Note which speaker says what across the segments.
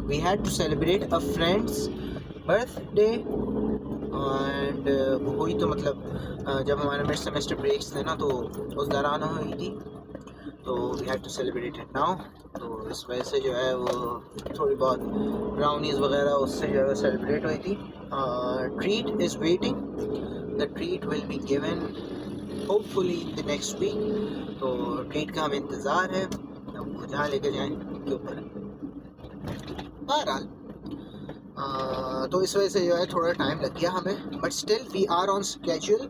Speaker 1: we had to celebrate a friend's birthday and हुई तो मतलब जब हमारे मिड सेमेस्टर ब्रेक्स थे ना तो उस दौरान हुई थी, तो we had to celebrate it now. तो इस वजह से जो है वो थोड़ी बहुत ब्राउनीज़ वगैरह उससे जो है सेलिब्रेट हुई थी। Treat is waiting, the treat will be given hopefully in the next week. तो ट्रीट का हमें इंतज़ार है, अब वो जहाँ लेके जाएँ के ऊपर। बहरहाल तो इस वजह से जो है थोड़ा टाइम लग गया हमें, but still we are on schedule.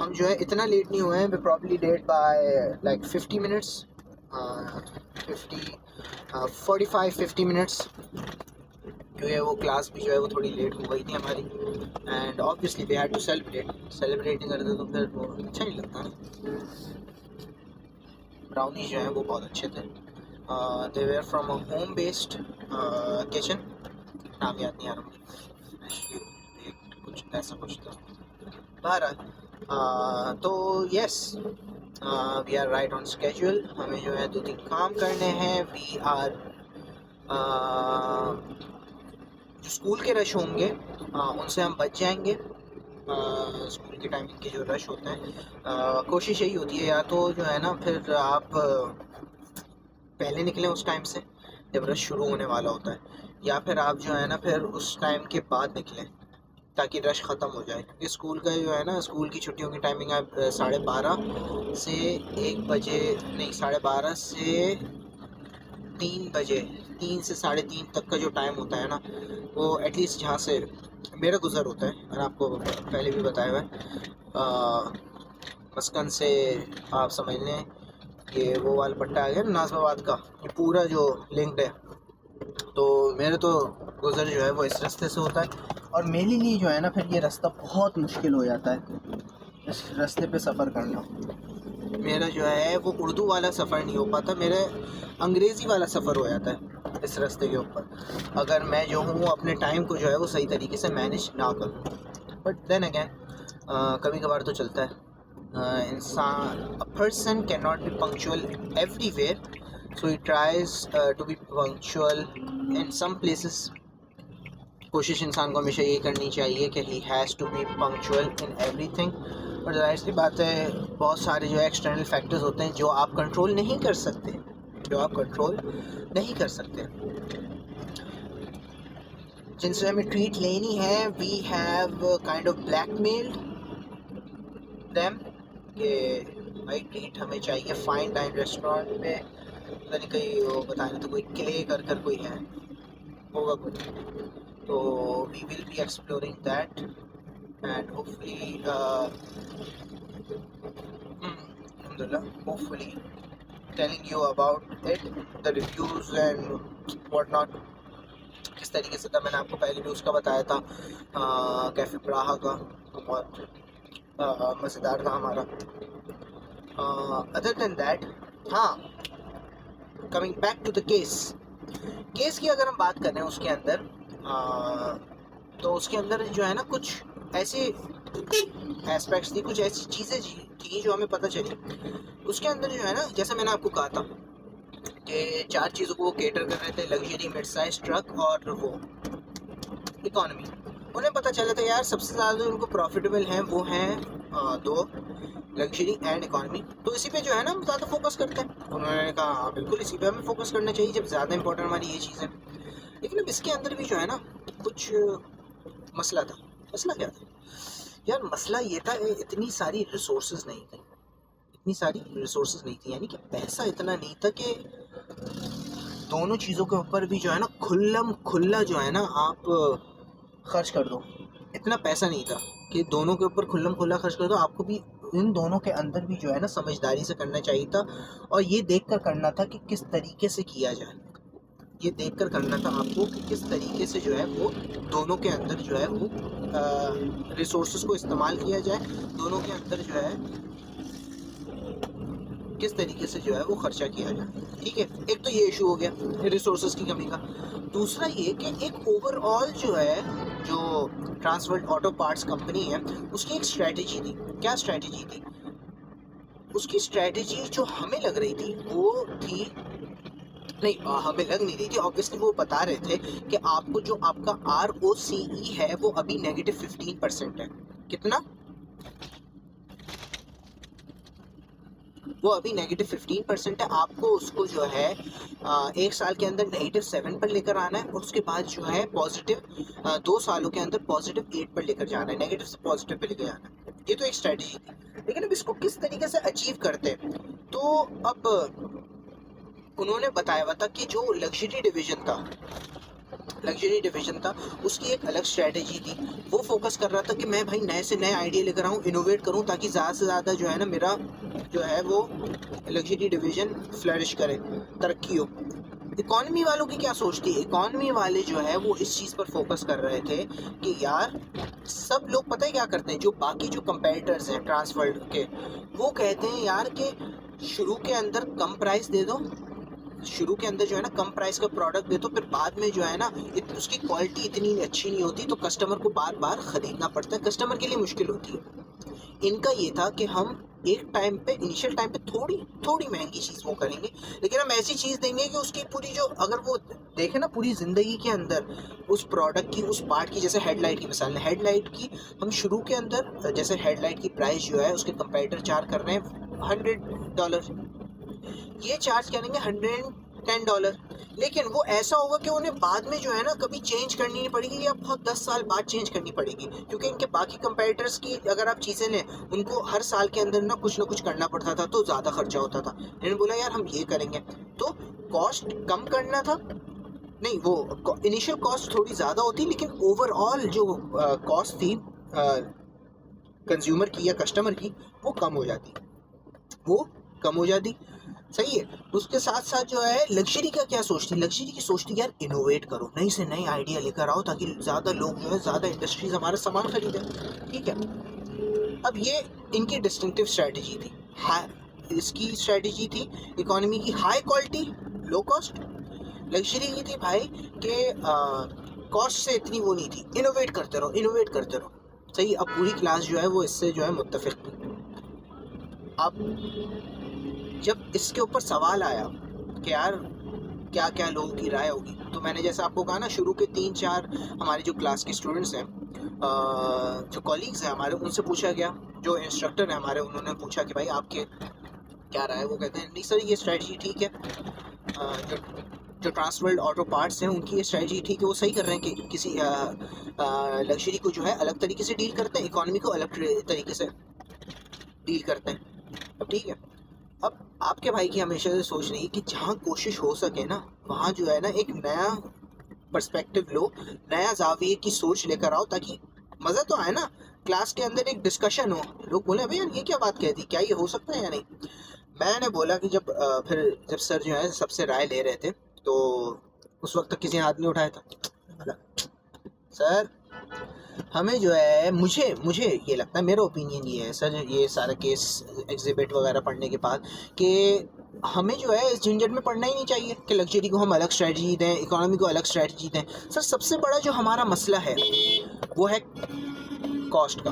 Speaker 1: हम जो है इतना लेट नहीं हुए हैं, we probably late by like 50 minutes, 45-50 minutes, क्योंकि वो क्लास भी जो है वो थोड़ी लेट हो गई थी हमारी। And obviously we had to celebrate नहीं करते तो फिर वो अच्छा नहीं लगता ना। ब्राउनीज जो है वो बहुत अच्छे थे, they were from a home based kitchen, नाम याद नहीं आ रहा कुछ ऐसा कुछ था। बहरहाल तो yes we are right on schedule. हमें जो है 2-3 काम करने हैं। वी आर जो स्कूल के रश होंगे उनसे हम बच जाएंगे। स्कूल के टाइमिंग के जो रश होते हैं, कोशिश यही होती है या तो जो है ना फिर आप पहले निकलें उस टाइम से जब रश शुरू होने वाला होता है, या फिर आप जो है ना फिर उस टाइम के बाद निकलें ताकि रश ख़त्म हो जाए। क्योंकि स्कूल का जो है ना, स्कूल की छुट्टियों की टाइमिंग है 12:30 से 1 बजे, नहीं 12:30 से 3 बजे, 3 से 3:30 तक का जो टाइम होता है ना, वो एटलीस्ट जहाँ से मेरा गुज़र होता है, मैंने आपको पहले भी बताया हुआ है, मस्कन से आप समझ लें कि वो वाला पट्टा आ गया ना नाज़िमाबाद का, ये पूरा जो लिंक्ड है। तो मेरे तो गुज़र जो है वो इस रास्ते से होता है, और मेरे लिए जो है ना फिर ये रास्ता बहुत मुश्किल हो जाता है, इस रास्ते पे सफ़र करना। मेरा जो है वो उर्दू वाला सफ़र नहीं हो पाता, मेरा अंग्रेज़ी वाला सफ़र हो जाता है इस रास्ते के ऊपर, अगर मैं जो हूँ अपने टाइम को जो है वो सही तरीके से मैनेज ना करूँ। बट देन अगैन कभी कभार तो चलता है। इंसान, a person can not be punctual everywhere, so he tries to be punctual in some places. कोशिश इंसान को हमेशा ये करनी चाहिए कि he has to be punctual in everything. और ज़ाहिर सी बात है बहुत सारे जो एक्सटर्नल फैक्टर्स होते हैं जो आप कंट्रोल नहीं कर सकते, जिनसे हमें ट्रीट लेनी है। We have kind of blackmailed them कि भाई ट्रीट हमें चाहिए फाइन डाइन रेस्टोरेंट में, पता नहीं कहीं वो बताने तो कोई क्ले कर कोई है होगा कुछ, तो we will be exploring that and hopefully alhamdulillah, hopefully telling you about it, the reviews and what not। किस तरीके से था मैंने आपको पहले भी उसका बताया था, कैफ़े प्राहा का बहुत मज़ेदार था हमारा। अदर देन दैट, हाँ, coming back to the case की अगर हम बात करें उसके अंदर, तो उसके अंदर जो है ना कुछ ऐसे एस्पेक्ट्स थी, कुछ ऐसी चीज़ें थी जो हमें पता चली। उसके अंदर जो है ना, जैसे मैंने आपको कहा था कि 4 चीज़ों को वो केटर कर रहे थे, लग्जरी, मिड साइज, ट्रक और वो इकॉनमी। उन्हें पता चला था यार सबसे ज़्यादा जो उनको प्रॉफिटेबल हैं वो हैं 2, लग्जरी एंड इकॉनमी। तो इसी पे जो है ना हम ज़्यादा फोकस करते हैं। उन्होंने कहा हाँ बिल्कुल इसी पे हमें फोकस करना चाहिए जब ज़्यादा इंपॉर्टेंट हमारी ये चीज़ है। लेकिन अब इसके अंदर भी जो है ना कुछ मसला था। मसला क्या था यार? मसला ये था इतनी सारी रिसोर्सेज नहीं थी, यानी कि पैसा इतना नहीं था कि दोनों चीज़ों के ऊपर भी जो है ना खुल्ला जो है ना आप खर्च कर दो। इतना पैसा नहीं था कि दोनों के ऊपर खुल्ला खर्च कर दो। आपको भी इन दोनों के अंदर भी जो है ना समझदारी से करना चाहिए था, और ये देखकर करना था कि किस तरीके से किया जाए। ये देखकर करना था आपको कि किस तरीके से जो है वो दोनों के अंदर जो है वो रिसोर्सेज को इस्तेमाल किया जाए, दोनों के अंदर जो है किस तरीके से जो है वो खर्चा किया जाए। ठीक है, एक तो ये इशू हो गया रिसोर्सेज की कमी का। दूसरा ये कि एक ओवरऑल जो है जो ट्रांसवर्ल्ड ऑटो पार्ट्स कंपनी है उसकी एक स्ट्रैटेजी थी। क्या स्ट्रैटेजी थी? उसकी स्ट्रैटेजी जो हमें लग रही थी वो थी नहीं हमें लग नहीं रही थी, ऑब्वियसली वो बता रहे थे कि आपको जो आपका ROCE है वो अभी -15% है। कितना? वो अभी -15% है। आपको उसको जो है 1 साल के अंदर -7 पर लेकर आना है, और उसके बाद जो है पॉजिटिव 2 सालों के अंदर +8 पर लेकर जाना है, नेगेटिव से पॉजिटिव पे लेकर जाना है। ये तो एक स्ट्रेटजी थी, लेकिन अब इसको किस तरीके से अचीव करते हैं, तो अब उन्होंने बताया हुआ था कि जो लग्जरी डिवीजन था उसकी एक अलग स्ट्रेटजी थी। वो फोकस कर रहा था कि मैं भाई नए से नए आइडिया लेकर आऊँ, इनोवेट करूँ, ताकि ज़्यादा से ज़्यादा जो है ना मेरा जो है वो लग्जरी डिवीजन फ्लरिश करे, तरक्की हो। इकॉनमी वालों की क्या सोचती है? इकॉनमी वाले जो है वो इस चीज़ पर फोकस कर रहे थे कि यार सब लोग पता है क्या करते हैं, जो बाकी जो कंपेटिटर्स हैं ट्रांसवर्ल्ड के, वो कहते हैं यार कि शुरू के अंदर कम प्राइस दे दो, शुरू के अंदर जो है ना कम प्राइस का प्रोडक्ट दे दो, फिर बाद में जो है ना उसकी क्वालिटी इतनी अच्छी नहीं होती, तो कस्टमर को बार बार ख़रीदना पड़ता है, कस्टमर के लिए मुश्किल होती है। इनका ये था कि हम एक टाइम पे, इनिशियल टाइम पे थोड़ी महंगी चीज़ वो करेंगे, लेकिन हम ऐसी चीज़ देंगे कि उसकी पूरी जो, अगर वो देखे ना पूरी ज़िंदगी के अंदर उस प्रोडक्ट की, उस पार्ट की, जैसे हेडलाइट की मिसाल है, हेडलाइट की हम शुरू के अंदर, जैसे हेडलाइट की प्राइस जो है उसके कंपेटिटर चार्ज कर रहे हैं $100, ये चार्ज करेंगे $110, लेकिन वो ऐसा होगा कि उन्हें बाद में जो है ना कभी चेंज करनी नहीं पड़ेगी, या बहुत 10 साल बाद चेंज करनी पड़ेगी, क्योंकि इनके बाकी कंपेटिटर्स की अगर आप चीज़ें लें, उनको हर साल के अंदर ना कुछ करना पड़ता था, तो ज़्यादा खर्चा होता था। इन्होंने बोला यार हम ये करेंगे, तो कॉस्ट कम करना था, नहीं वो इनिशियल कॉस्ट थोड़ी ज़्यादा होती, लेकिन ओवरऑल जो कॉस्ट थी कंज्यूमर की या कस्टमर की, वो कम हो जाती। सही है। उसके साथ साथ जो है लग्जरी का क्या सोचती, लग्जरी की सोचती यार इनोवेट करो, नई से नई आइडिया लेकर आओ, ताकि ज़्यादा लोग जो है, ज़्यादा इंडस्ट्रीज हमारा सामान खरीदें। ठीक है, अब ये इनकी डिस्टिंक्टिव स्ट्रैटेजी थी। इसकी स्ट्रैटेजी थी इकोनॉमी की high quality low cost, luxury की थी भाई कि कॉस्ट से इतनी वो नहीं थी, इनोवेट करते रहो। सही, अब पूरी क्लास जो है वो इससे जो है मुत्तफिक थी। अब जब इसके ऊपर सवाल आया कि यार क्या क्या लोगों की राय होगी, तो मैंने जैसे आपको कहा ना, शुरू के 3-4 हमारे जो क्लास के स्टूडेंट्स हैं, जो कॉलीग्स हैं हमारे, उनसे पूछा गया, जो इंस्ट्रक्टर हैं हमारे, उन्होंने पूछा कि भाई आपके क्या राय है। वो कहते हैं नहीं सर ये स्ट्रेटजी ठीक है, जो ट्रांसवर्ल्ड ऑटो पार्ट्स हैं उनकी ये स्ट्रेटजी ठीक है, वो सही कर रहे हैं कि किसी लग्जरी को जो है अलग तरीके से डील करते हैं, इकॉनमी को अलग तरीके से डील करते हैं। अब ठीक है, अब आपके भाई की हमेशा से सोच रही है कि जहाँ कोशिश हो सके ना, वहाँ जो है ना एक नया पर्सपेक्टिव लो, नया जाविये की सोच लेकर आओ, ताकि मज़ा तो आए ना, क्लास के अंदर एक डिस्कशन हो, लोग बोले अभी यार ये क्या बात कहती, क्या ये हो सकता है या नहीं। मैंने बोला कि जब सर जो है सबसे राय ले रहे थे, तो उस वक्त तक किसी ने हाथ नहीं उठाया था। बोला सर हमें जो है, मुझे ये लगता है, मेरा ओपिनियन ये है सर, ये सारा केस एग्जिबिट वगैरह पढ़ने के बाद, कि हमें जो है इस झंझट में पढ़ना ही नहीं चाहिए कि लग्जरी को हम अलग स्ट्रेटजी दें, इकोनॉमी को अलग स्ट्रेटजी दें। सर सबसे बड़ा जो हमारा मसला है वो है कॉस्ट का।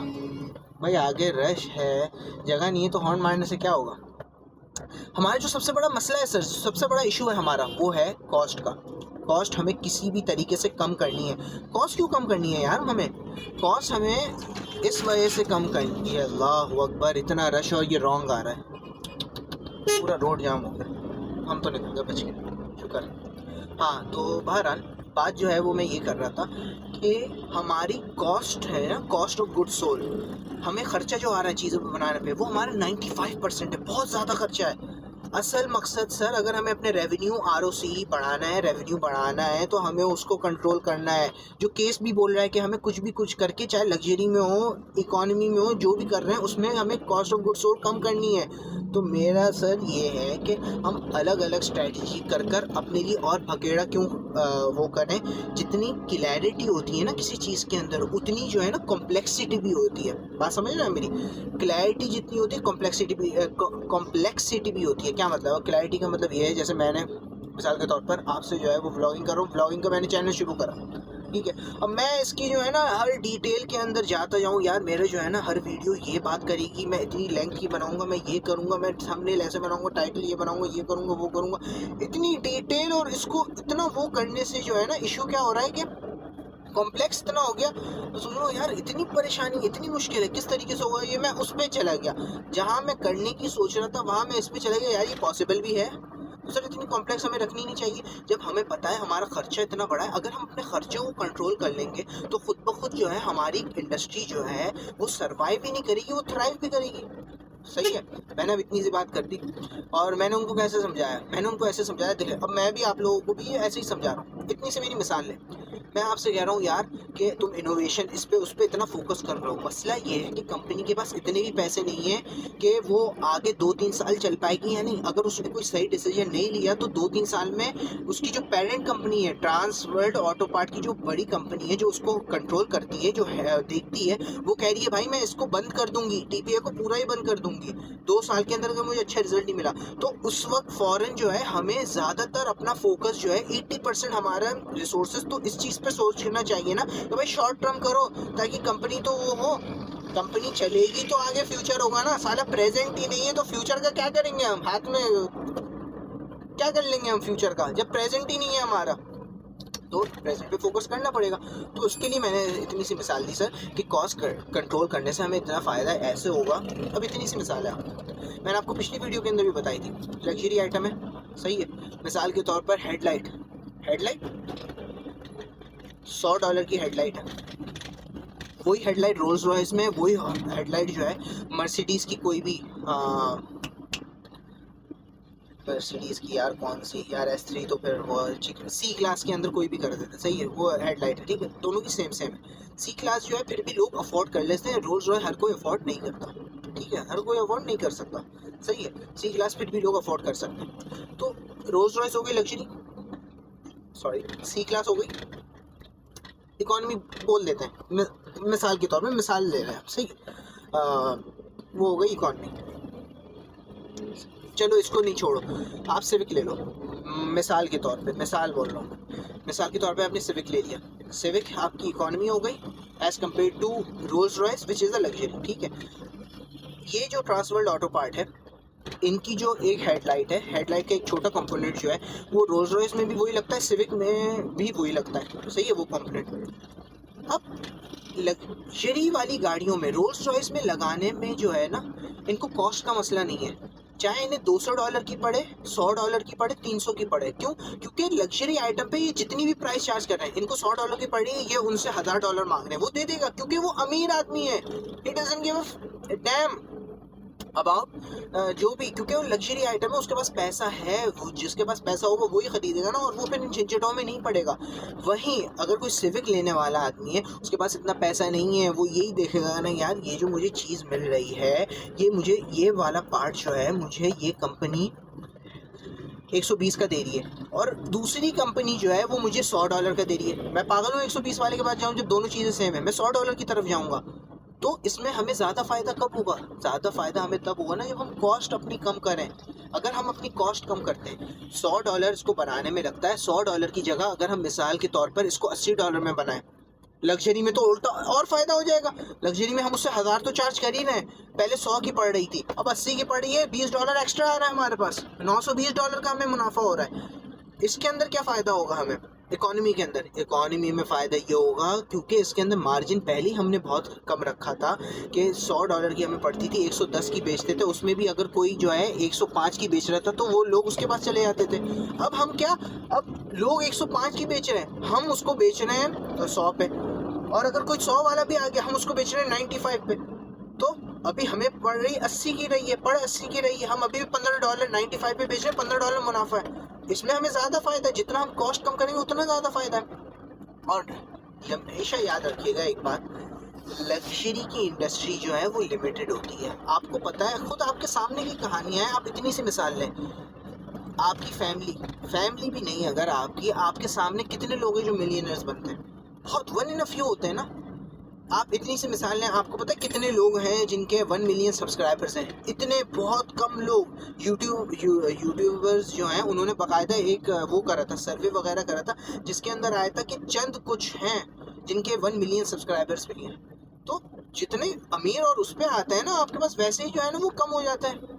Speaker 1: भाई आगे रश है, जगह नहीं है, तो हॉर्न मारने से क्या होगा। हमारा जो सबसे बड़ा मसला है सर, सबसे बड़ा इशू है हमारा, वो है कॉस्ट का। कॉस्ट हमें किसी भी तरीके से कम करनी है। कॉस्ट क्यों कम करनी है यार हमें? कॉस्ट हमें इस वजह से कम करनी है, अल्लाह अकबर, इतना रश और ये रॉन्ग आ रहा है, पूरा रोड जाम हो गया, हम तो निकल गए बच गए, शुक्र है। हाँ, तो बहरहाल बात जो है वो मैं ये कर रहा था कि हमारी कॉस्ट है ना, कॉस्ट ऑफ गुड सोल, हमें ख़र्चा जो आ रहा है चीज़ों को बनाने पे, वो हमारा 95% है, बहुत ज़्यादा ख़र्चा है। असल मकसद सर, अगर हमें अपने ROCE बढ़ाना है तो हमें उसको कंट्रोल करना है। जो केस भी बोल रहा है कि हमें कुछ करके, चाहे लग्जरी में हो, इकॉनमी में हो, जो भी कर रहे हैं उसमें हमें कॉस्ट ऑफ गुड सोल्ड कम करनी है। तो मेरा सर ये है कि हम अलग अलग स्ट्रेटजी कर अपने लिए और भगेड़ा क्यों वो करें। जितनी क्लैरिटी होती है ना किसी चीज़ के अंदर, उतनी जो है ना कॉम्प्लेक्सिटी भी होती है। बात समझ रहे हैं मेरी? क्लैरिटी जितनी होती है कॉम्प्लेक्सिटी भी होती है। क्या मतलब? क्लैरिटी का मतलब ये है, जैसे मैंने मिसाल के तौर पर आपसे जो है वो व्लॉगिंग कर रहा हूँ, व्लॉगिंग का मैंने चैनल शुरू करा, ठीक है। अब मैं इसकी जो है ना हर डिटेल के अंदर जाता जाऊँ यार, मेरे जो है ना हर वीडियो ये बात करेगी, मैं इतनी लेंथ की बनाऊंगा, मैं ये करूंगा, मैं थंबनेल ऐसे बनाऊंगा, टाइटल ये बनाऊंगा, ये करूंगा, वो करूंगा, इतनी डिटेल, और इसको इतना वो करने से जो है ना इशू क्या हो रहा है कि कॉम्प्लेक्स इतना हो गया। तो सोच लो यार, इतनी परेशानी, इतनी मुश्किल है, किस तरीके से होगा ये। मैं उस पर चला गया जहाँ मैं करने की सोच रहा था, वहाँ मैं इस पर चला गया यार, ये पॉसिबल भी है। तो सर इतनी कॉम्प्लेक्स हमें रखनी नहीं चाहिए। जब हमें पता है हमारा खर्चा इतना बड़ा है, अगर हम अपने खर्चे को कंट्रोल कर लेंगे तो खुद ब खुद जो है हमारी इंडस्ट्री जो है वो सर्वाइव भी नहीं करेगी, वो थ्राइव भी करेगी। सही है। मैंने अब इतनी सी बात कर दी, और मैंने उनको कैसे समझाया, मैंने उनको ऐसे समझाया, देखिए अब मैं भी आप लोगों को भी ऐसे ही समझा रहा हूँ, इतनी सी मेरी मिसाल लें। मैं आपसे कह रहा हूँ यार कि तुम इनोवेशन इस पे उस पे इतना फोकस कर रहे हो, मसला ये है कि कंपनी के पास इतने भी पैसे नहीं है कि वो आगे 2-3 साल चल पाएगी या नहीं। अगर उसने कोई सही डिसीजन नहीं लिया तो 2-3 साल में उसकी जो पेरेंट कंपनी है, ट्रांस वर्ल्ड ऑटो पार्ट की जो बड़ी कंपनी है जो उसको कंट्रोल करती है, जो है देखती है, वो कह रही है भाई मैं इसको बंद कर दूंगी, टीपीए को पूरा ही बंद कर दूंगी 2 साल के अंदर, अगर मुझे अच्छा रिजल्ट नहीं मिला। तो उस वक्त फॉरेन जो है हमें ज़्यादातर अपना फोकस जो है 80% हमारा रिसोर्सेज तो इस चीज़ पर सोचना चाहिए ना कि भाई शॉर्ट टर्म करो, ताकि कंपनी तो वो हो, कंपनी चलेगी तो आगे फ्यूचर होगा ना। साला प्रेजेंट ही नहीं है तो फ्यूचर का क्या करेंगे हम, हाथ में क्या कर लेंगे हम फ्यूचर का, जब प्रेजेंट ही नहीं है हमारा। तो प्रेजेंट पे फोकस करना पड़ेगा। तो उसके लिए मैंने इतनी सी मिसाल दी सर कि कॉस्ट कंट्रोल करने से हमें इतना फ़ायदा ऐसे होगा। अब इतनी सी मिसाल है, मैंने आपको पिछली वीडियो के अंदर भी बताई थी, लग्जरी आइटम है, सही है। मिसाल के तौर पर हेडलाइट $100 की हेडलाइट है, वही हेडलाइट रोल्स रॉयस में, वही हेडलाइट जो है मर्सिडीज़ की कोई भी मर्सिडीज़ की यार कौन सी यार, S3 तो फिर वो सी क्लास के अंदर कोई भी कर देते, सही है, वो हेडलाइट है, ठीक है, दोनों की सेम है। सी क्लास जो है फिर भी लोग अफोर्ड कर लेते हैं, रोल्स रॉयस हर कोई अफोर्ड नहीं करता, ठीक है, हर कोई अफोर्ड नहीं कर सकता, सही है। सी क्लास फिर भी लोग अफोर्ड कर सकते हैं। तो रोल्स रॉयस हो गई लग्जरी, सॉरी सी क्लास हो गई, इकॉनमी बोल देते हैं, मिसाल के तौर पे मिसाल ले रहे हैं, सही वो हो गई इकॉनमी। चलो इसको नहीं छोड़ो, आप सिविक ले लो, मिसाल के तौर पे, मिसाल बोल रहा हूँ, मिसाल के तौर पे आपने सिविक ले लिया, सिविक आपकी इकॉनमी हो गई as compare to Rolls Royce which is a luxury, ठीक है। ये जो ट्रांस वर्ल्ड ऑटो पार्ट है, इनकी जो एक हेडलाइट है, हेडलाइट का एक छोटा कंपोनेंट जो है वो रोल्स रॉयस में भी वही लगता है, सिविक में भी वही लगता है, सही है वो कंपोनेंट। अब लग्जरी वाली गाड़ियों में रोल्स रॉयस में लगाने में जो है ना, इनको कॉस्ट का मसला नहीं है, चाहे इन्हें $200 की पड़े, $100 की पड़े, 300 की पड़े, क्यों? क्योंकि लग्जरी आइटम पे ये जितनी भी प्राइस चार्ज कर रहे हैं, इनको $100 की पड़ी है, ये उनसे $1000 मांग रहे हैं, वो दे देगा क्योंकि वो अमीर आदमी है, he doesn't give a damn about जो भी, क्योंकि वो लग्जरी आइटम है, उसके पास पैसा है, वो जिसके पास पैसा होगा वही खरीदेगा ना, और वो फिर इन झंझटों में नहीं पड़ेगा। वहीं अगर कोई सिविक लेने वाला आदमी है, उसके पास इतना पैसा नहीं है, वो यही देखेगा ना यार ये जो मुझे चीज़ मिल रही है, ये मुझे ये वाला पार्ट जो है मुझे ये कंपनी 120 का दे रही है, और दूसरी कंपनी जो है वो मुझे $100 का दे रही है। मैं पागल हूँ 120 वाले के पास जाऊँ जब दोनों चीज़ें सेम है, मैं $100 की तरफ जाऊँगा। तो इसमें हमें ज़्यादा फ़ायदा कब होगा? ज़्यादा फ़ायदा हमें तब होगा ना जब हम कॉस्ट अपनी कम करें। अगर हम अपनी कॉस्ट कम करते हैं, $100 इसको बनाने में लगता है, $100 की जगह अगर हम मिसाल के तौर पर इसको $80 में बनाएं, लग्जरी में तो उल्टा और फ़ायदा हो जाएगा। लग्जरी में हम उससे 1000 तो चार्ज कर ही रहे हैं, पहले 100 की पड़ रही थी, अब 80 की पड़ रही है, $20 एक्स्ट्रा आ रहा है हमारे पास, $920 का हमें मुनाफा हो रहा है। इसके अंदर क्या फ़ायदा होगा हमें? इकॉनमी के अंदर, इकॉनमी में फ़ायदा ये होगा क्योंकि इसके अंदर मार्जिन पहले ही हमने बहुत कम रखा था कि $100 की हमें पड़ती थी, 110 की बेचते थे, उसमें भी अगर कोई जो है 105 की बेच रहा था तो वो लोग उसके पास चले जाते थे। अब हम क्या, अब लोग 105 की बेच रहे हैं, हम उसको बेच रहे हैं 100 पे, और अगर कोई 100 वाला भी आ गया हम उसको बेच रहे हैं 95 पे। तो अभी हमें पड़ रही 80 की रही है, पड़ 80 की रही है, हम अभी भी $15 95 पे बेच रहे हैं, $15 मुनाफा है। इसमें हमें ज़्यादा फ़ायदा है, जितना हम कॉस्ट कम करेंगे उतना ज़्यादा फ़ायदा है। और हमेशा याद रखिएगा एक बात, लग्जरी की इंडस्ट्री जो है वो लिमिटेड होती है। आपको पता है, खुद आपके सामने की कहानियाँ हैं, आप इतनी सी मिसाल लें, आपकी फैमिली भी नहीं, अगर आपके सामने कितने लोग हैं जो मिलियनर्स बनते हैं? बहुत, वन इन अ फ्यू होते हैं ना। आप इतनी सी मिसाल लें, आपको पता है कितने लोग हैं जिनके 1 मिलियन सब्सक्राइबर्स हैं? इतने बहुत कम लोग। यूट्यूबर्स जो हैं उन्होंने बाकायदा एक वो करा था, सर्वे वगैरह करा था, जिसके अंदर आया था कि चंद कुछ हैं जिनके 1 मिलियन सब्सक्राइबर्स भी हैं। तो जितने अमीर और उस पर आता है ना आपके पास, वैसे ही जो है ना वो कम हो जाता है।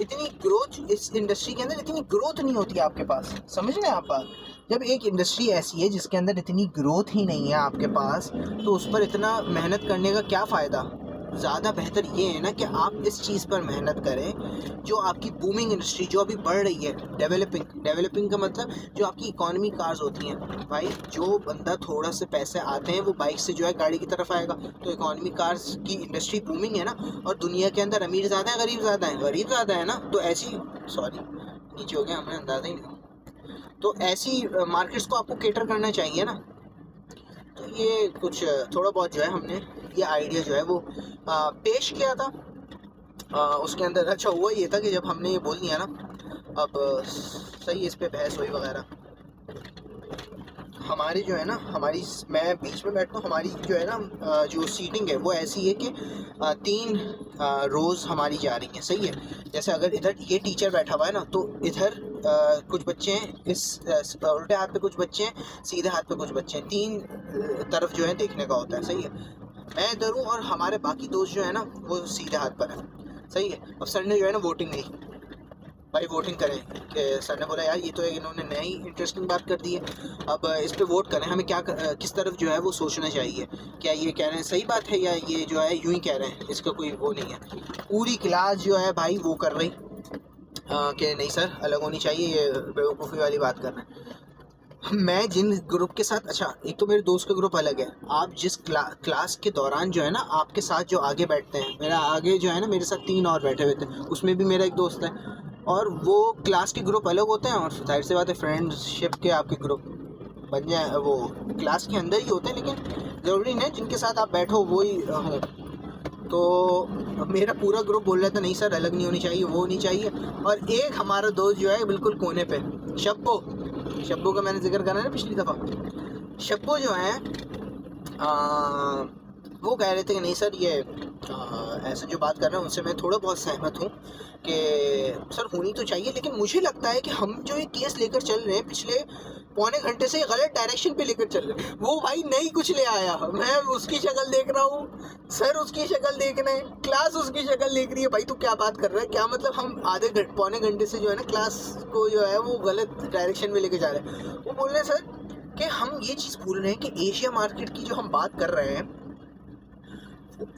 Speaker 1: इतनी ग्रोथ इस इंडस्ट्री के अंदर, इतनी ग्रोथ नहीं होती आपके पास, समझ रहे हैं आप बात? जब एक इंडस्ट्री ऐसी है जिसके अंदर इतनी ग्रोथ ही नहीं है आपके पास, तो उस पर इतना मेहनत करने का क्या फ़ायदा? ज़्यादा बेहतर ये है ना कि आप इस चीज़ पर मेहनत करें जो आपकी बूमिंग इंडस्ट्री, जो अभी बढ़ रही है, डेवलपिंग का मतलब जो आपकी इकॉनमी कार्स होती हैं। भाई जो बंदा थोड़ा से पैसे आते हैं वो बाइक से जो है गाड़ी की तरफ आएगा, तो इकॉनमी कार्स की इंडस्ट्री बूमिंग है ना। और दुनिया के अंदर अमीर ज़्यादा है, गरीब ज़्यादा है? गरीब ज़्यादा है ना। तो ऐसी, सॉरी नीचे हो गया, हमें अंदाज़ा ही नहीं। तो ऐसी मार्केट्स को आपको केटर करना चाहिए ना। तो ये कुछ थोड़ा बहुत जो है हमने ये आइडिया जो है वो पेश किया था। उसके अंदर अच्छा हुआ ये था कि जब हमने ये बोल दिया ना, अब सही इस पे बहस हुई वगैरह। हमारी जो है ना, मैं बीच में बैठता हूँ, हमारी जो है ना जो सीटिंग है वो ऐसी है कि 3 रोज़ हमारी जा रही हैं, सही है। जैसे अगर इधर ये टीचर बैठा हुआ है ना, तो इधर कुछ बच्चे हैं, इस उल्टे हाथ पे कुछ बच्चे हैं, सीधे हाथ पे कुछ बच्चे हैं, 3 तरफ जो है देखने का होता है, सही है। मैं इधर हूँ और हमारे बाकी दोस्त जो है ना वो सीधे हाथ पर है, सही है। अब सर ने जो है ना वोटिंग दी, भाई वोटिंग करें, कि सर ने बोला यार ये तो एक इन्होंने नई इंटरेस्टिंग बात कर दी है, अब इस पे वोट करें, हमें क्या किस तरफ जो है वो सोचना चाहिए, क्या ये कह रहे हैं सही बात है या ये जो है यूं ही कह रहे हैं, इसका कोई वो नहीं है। पूरी क्लास जो है भाई वो कर रही कि नहीं सर अलग होनी चाहिए, ये बेवकूफ़ी वाली बात कर रहे हैं। मैं जिन ग्रुप के साथ, अच्छा एक तो मेरे दोस्त का ग्रुप अलग है, आप जिस क्लास के दौरान जो है ना आपके साथ जो आगे बैठते हैं, मेरा आगे जो है ना मेरे साथ 3 और बैठे हुए थे, उसमें भी मेरा एक दोस्त है, और वो क्लास के ग्रुप अलग होते हैं, और जाहिर सी बात है फ्रेंडशिप के आपके ग्रुप बन जाए वो क्लास के अंदर ही होते हैं, लेकिन ज़रूरी नहीं जिनके साथ आप बैठो वो ही हों। तो मेरा पूरा ग्रुप बोल रहा था नहीं सर अलग नहीं होनी चाहिए, वो नहीं चाहिए। और एक हमारा दोस्त जो है बिल्कुल कोने पे, शब्बो का मैंने जिक्र करा ना पिछली दफ़ा, शब्बो जो है वो कह रहे थे कि नहीं सर ये ऐसे जो बात कर रहे हैं उनसे मैं थोड़ा बहुत सहमत हूँ कि सर होनी तो चाहिए, लेकिन मुझे लगता है कि हम जो ये केस लेकर चल रहे हैं पिछले पौने घंटे से गलत डायरेक्शन पे लेकर चल रहे हैं। वो भाई नहीं कुछ ले आया, मैं उसकी शक्ल देख रहा हूँ, सर उसकी शक्ल देख रहे हैं, क्लास उसकी शक्ल देख रही है। भाई तू क्या बात कर रहा है? क्या मतलब हम आधे पौने घंटे से जो है ना क्लास को जो है वो गलत डायरेक्शन में लेके जा रहे हैं। वो बोल रहे हैं सर कि हम ये चीज़ भूल रहे हैं कि एशिया मार्केट की जो हम बात कर रहे हैं,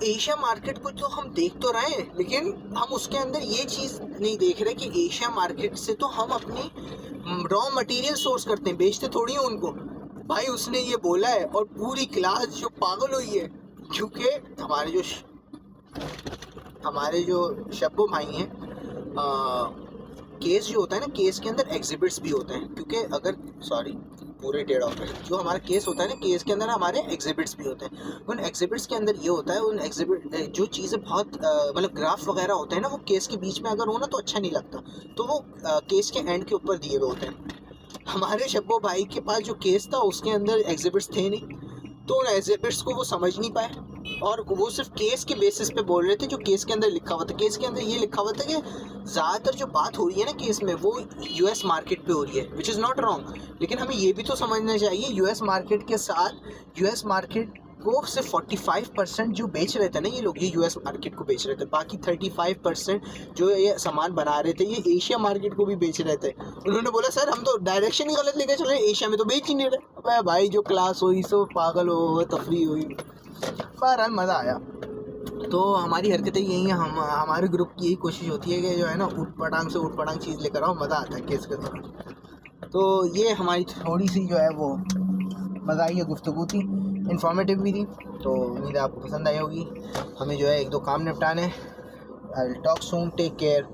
Speaker 1: एशिया मार्केट को तो हम देख तो रहे हैं, लेकिन हम उसके अंदर ये चीज़ नहीं देख रहे कि एशिया मार्केट से तो हम अपनी रॉ मटेरियल सोर्स करते हैं, बेचते थोड़ी हैं उनको। भाई उसने ये बोला है और पूरी क्लास जो पागल हुई है, क्योंकि हमारे जो शब्बो भाई हैं, केस जो होता है ना, केस के अंदर एग्जिबिट्स भी होते हैं, क्योंकि अगर पूरे टेढ़ ऑफ जो हमारा केस होता है ना, केस के अंदर हमारे एग्जिबिट्स भी होते हैं। उन एग्जिबिट्स के अंदर ये होता है, उन एग्जिबिट जो चीज़ें बहुत मतलब ग्राफ वगैरह होते हैं ना, वो केस के बीच में अगर हो ना तो अच्छा नहीं लगता, तो वो केस के एंड के ऊपर दिए हुए होते हैं। हमारे शब्बो भाई के पास जो केस था उसके अंदर एग्जिबिट्स थे नहीं, तो उन एग्जिबिट्स को वो समझ नहीं पाए और वो सिर्फ केस के बेसिस पे बोल रहे थे जो केस के अंदर लिखा हुआ था। केस के अंदर ये लिखा हुआ था कि ज़्यादातर जो बात हो रही है ना केस में वो यूएस मार्केट पे हो रही है, विच इज़ नॉट रॉन्ग, लेकिन हमें ये भी तो समझना चाहिए यूएस मार्केट के साथ यूएस मार्केट को सिर्फ 45% जो बेच रहे थे ना ये लोग, ये यूएस मार्केट को बेच रहे थे, बाकी 35% जो ये सामान बना रहे थे ये एशिया मार्केट को भी बेच रहे थे। उन्होंने बोला सर हम तो डायरेक्शन ही गलत लेकर चल रहे हैं, एशिया में तो बेच ही नहीं रहे। अबे भाई जो क्लास हुई सो पागल हो, तफरी हुई, बहरहाल मज़ा आया। तो हमारी हरकतें यही हैं, हमारे ग्रुप की यही कोशिश होती है कि जो है ना ऊट पटांग चीज़ लेकर आओ, मज़ा आता है केस के दौरान। तो ये हमारी थोड़ी सी जो है वो मज़ाहिया गुफ्तगू थी, इन्फॉर्मेटिव भी थी, तो उम्मीद है आपको पसंद आई होगी। हमें जो है 1-2 काम निपटाने। I will talk soon, take care.